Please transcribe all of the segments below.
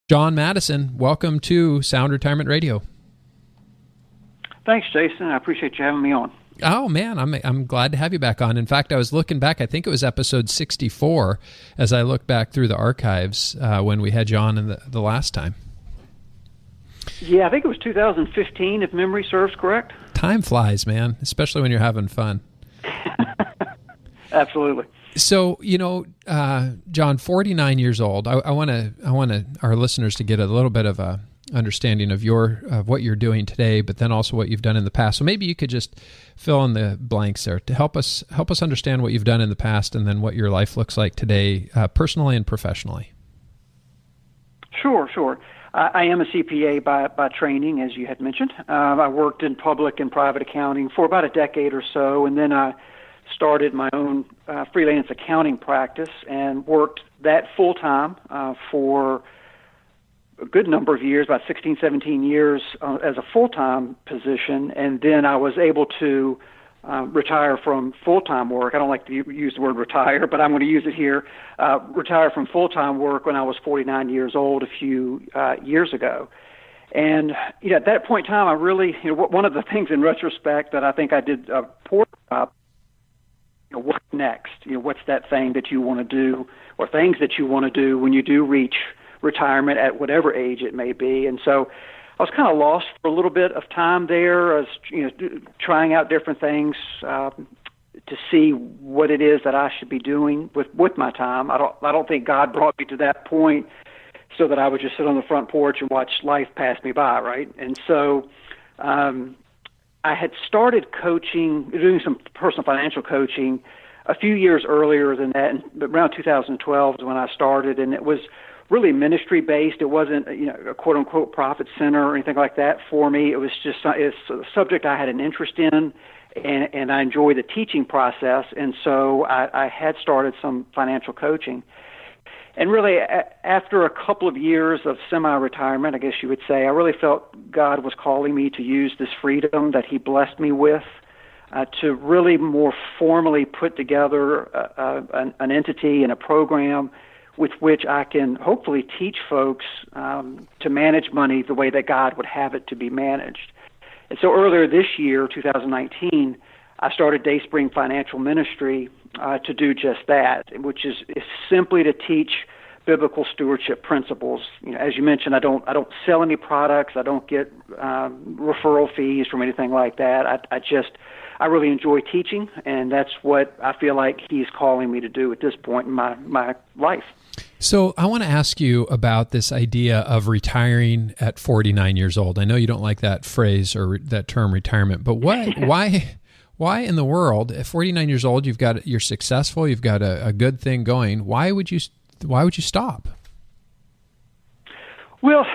John Madison, welcome to Sound Retirement Radio. Thanks, Jason. I appreciate you having me on. Oh, man, I'm glad to have you back on. In fact, I was looking back, I think it was episode 64, as I look back through the archives when we had you on in the last time. Yeah, I think it was 2015, if memory serves correct. Time flies, man, especially when you're having fun. Absolutely. So, John, 49 years old. I want our listeners to get a little bit of a understanding of what you're doing today, but then also what you've done in the past. So maybe you could just fill in the blanks there to help us understand what you've done in the past, and then what your life looks like today, personally and professionally. Sure. I am a CPA by training, as you had mentioned. I worked in public and private accounting for about a decade or so, and then I started my own freelance accounting practice and worked that full-time for a good number of years, about 16, 17 years as a full-time position. And then I was able to retire from full-time work. I don't like to use the word retire, but I'm going to use it here. Retire from full-time work when I was 49 years old a few years ago. And at that point in time, I really, one of the things in retrospect that I think I did a poor job, what's next? What's that thing that you want to do, or things that you want to do when you do reach retirement at whatever age it may be? And so I was kind of lost for a little bit of time there. I was, trying out different things to see what it is that I should be doing with my time. I don't think God brought me to that point so that I would just sit on the front porch and watch life pass me by, right? And so I had started doing some personal financial coaching a few years earlier than that, around 2012 is when I started, and it was really ministry-based. It wasn't, a quote-unquote profit center or anything like that for me. It was just it's a subject I had an interest in, and I enjoy the teaching process, and so I had started some financial coaching. And really, after a couple of years of semi-retirement, I guess you would say, I really felt God was calling me to use this freedom that He blessed me with to really more formally put together an entity and a program with which I can hopefully teach folks to manage money the way that God would have it to be managed. And so earlier this year, 2019, I started Dayspring Financial Ministry to do just that, which is simply to teach biblical stewardship principles. As you mentioned, I don't sell any products. I don't get referral fees from anything like that. I really enjoy teaching, and that's what I feel like He's calling me to do at this point in my life. So I want to ask you about this idea of retiring at 49 years old. I know you don't like that phrase or that term, retirement, but why in the world, at 49 years old, you're successful, you've got a good thing going, why would you stop? Well,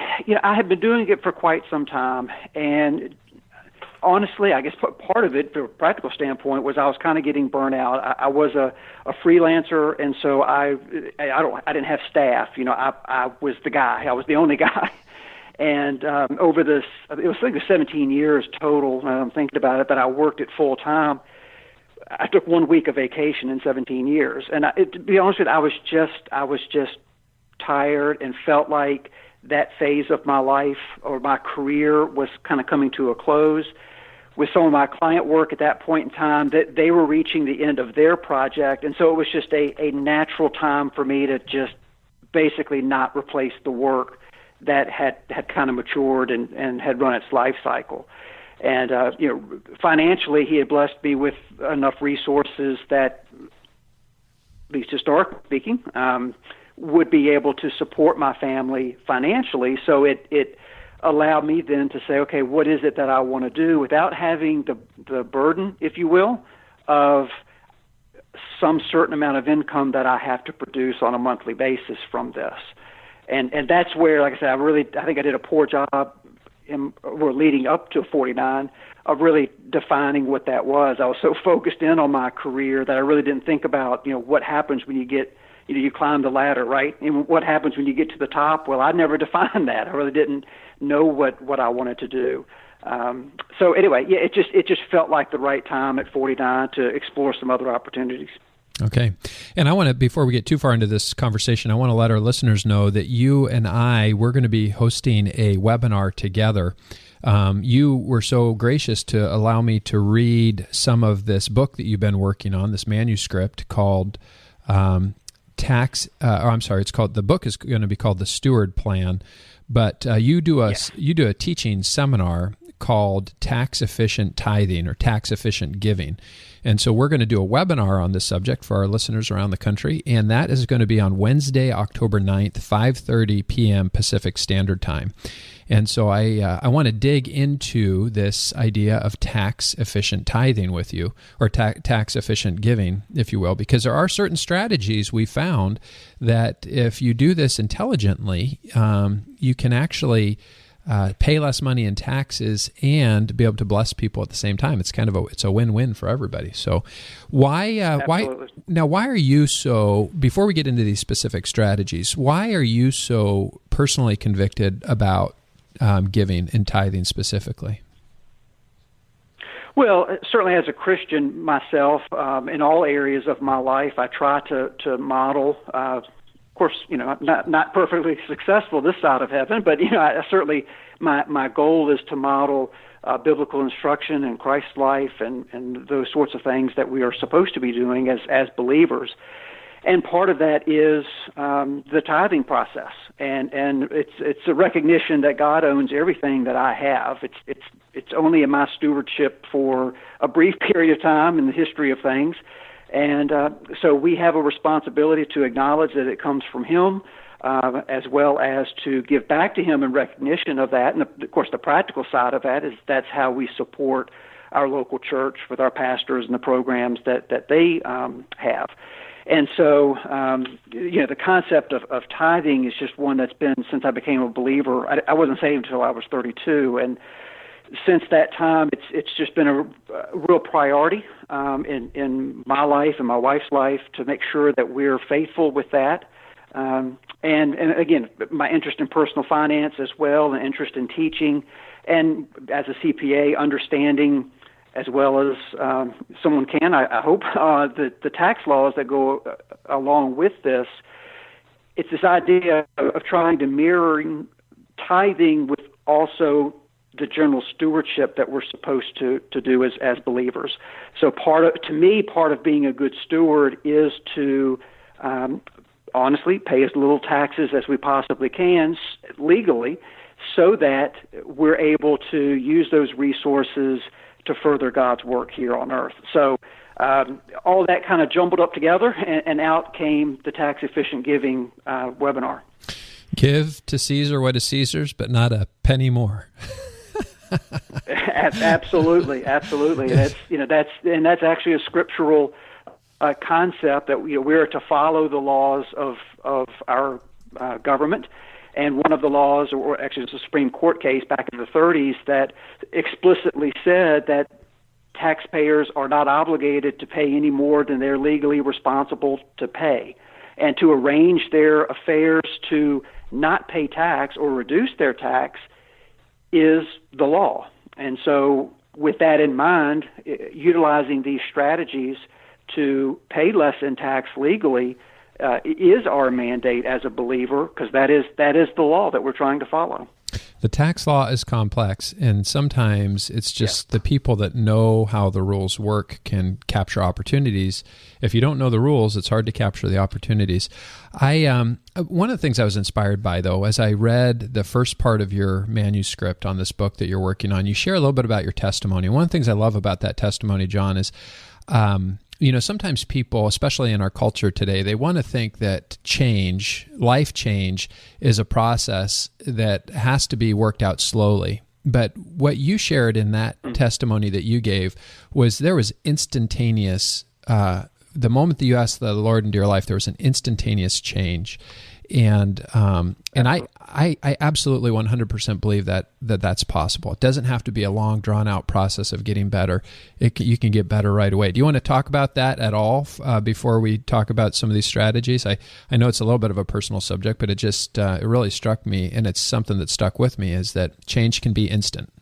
I had been doing it for quite some time, and honestly, I guess part of it, from a practical standpoint, was I was kind of getting burnt out. I was a freelancer, and so I didn't have staff. I was the guy. I was the only guy. And over this, it was like 17 years total. I'm thinking about it, that I worked it full time. I took 1 week of vacation in 17 years, and to be honest with you, I was just tired and felt like that phase of my life or my career was kind of coming to a close. With some of my client work at that point in time, that they were reaching the end of their project, and so it was just a natural time for me to just basically not replace the work that had kind of matured and had run its life cycle. And financially, He had blessed me with enough resources that, at least historically speaking, would be able to support my family financially. So it allowed me then to say, okay, what is it that I want to do without having the burden, if you will, of some certain amount of income that I have to produce on a monthly basis from this. And that's where, like I said, I think I did a poor job leading up to 49 of really defining what that was. I was so focused in on my career that I really didn't think about, what happens when you get, you climb the ladder, right? And what happens when you get to the top? Well, I never defined that. I really didn't know what I wanted to do. So anyway, yeah, it just felt like the right time at 49 to explore some other opportunities. Okay. And I want to, before we get too far into this conversation, I want to let our listeners know that you and we're going to be hosting a webinar together. You were so gracious to allow me to read some of this book that you've been working on, this manuscript called the book is going to be called The Steward Plan, but you do a teaching seminar called Tax Efficient Tithing or Tax Efficient Giving. And so we're going to do a webinar on this subject for our listeners around the country, and that is going to be on Wednesday, October 9th, 5:30 p.m. Pacific Standard Time. And so I want to dig into this idea of tax-efficient tithing with you, or tax-efficient giving, if you will, because there are certain strategies we found that if you do this intelligently, you can actually pay less money in taxes and be able to bless people at the same time. It's kind of a win-win for everybody. So why are you so, before we get into these specific strategies, why are you so personally convicted about giving and tithing specifically? Well, certainly as a Christian myself, in all areas of my life, I try to model, of course, not perfectly successful this side of heaven, but, I certainly, my goal is to model biblical instruction and Christ's life and those sorts of things that we are supposed to be doing as believers. And part of that is the tithing process, and it's a recognition that God owns everything that I have. It's only in my stewardship for a brief period of time in the history of things, and so we have a responsibility to acknowledge that it comes from Him, as well as to give back to Him in recognition of that. And of course, the practical side of that is that's how we support our local church with our pastors and the programs that they have. And so, the concept of tithing is just one that's been, since I became a believer, I wasn't saved until I was 32, and since that time, it's just been a real priority in my life and my wife's life to make sure that we're faithful with that. And again, my interest in personal finance as well, and interest in teaching, and as a CPA, understanding as well as someone can, I hope, the tax laws that go along with this. It's this idea of trying to mirror tithing with also the general stewardship that we're supposed to do as believers. So part of being a good steward is to honestly pay as little taxes as we possibly can legally, so that we're able to use those resources to further God's work here on earth. So all that kind of jumbled up together, and out came the Tax Efficient Giving webinar. Give to Caesar what is Caesar's, but not a penny more. Absolutely. That's actually a scriptural concept that we're to follow the laws of our government. And one of the laws, or actually it's a Supreme Court case back in the 30s, that explicitly said that taxpayers are not obligated to pay any more than they're legally responsible to pay. And to arrange their affairs to not pay tax or reduce their tax is the law. And so with that in mind, utilizing these strategies to pay less in tax legally is our mandate as a believer, because that is the law that we're trying to follow. The tax law is complex, and sometimes it's just the people that know how the rules work can capture opportunities. If you don't know the rules, it's hard to capture the opportunities. One of the things I was inspired by, though, as I read the first part of your manuscript on this book that you're working on, you share a little bit about your testimony. One of the things I love about that testimony, John, is sometimes people, especially in our culture today, they want to think that life change, is a process that has to be worked out slowly. But what you shared in that testimony that you gave was there was instantaneous, the moment that you asked the Lord into your life, there was an instantaneous change. And I absolutely 100% believe that's possible. It doesn't have to be a long, drawn-out process of getting better. You can get better right away. Do you want to talk about that at all before we talk about some of these strategies? I know it's a little bit of a personal subject, but it really struck me, and it's something that stuck with me, is that change can be instant.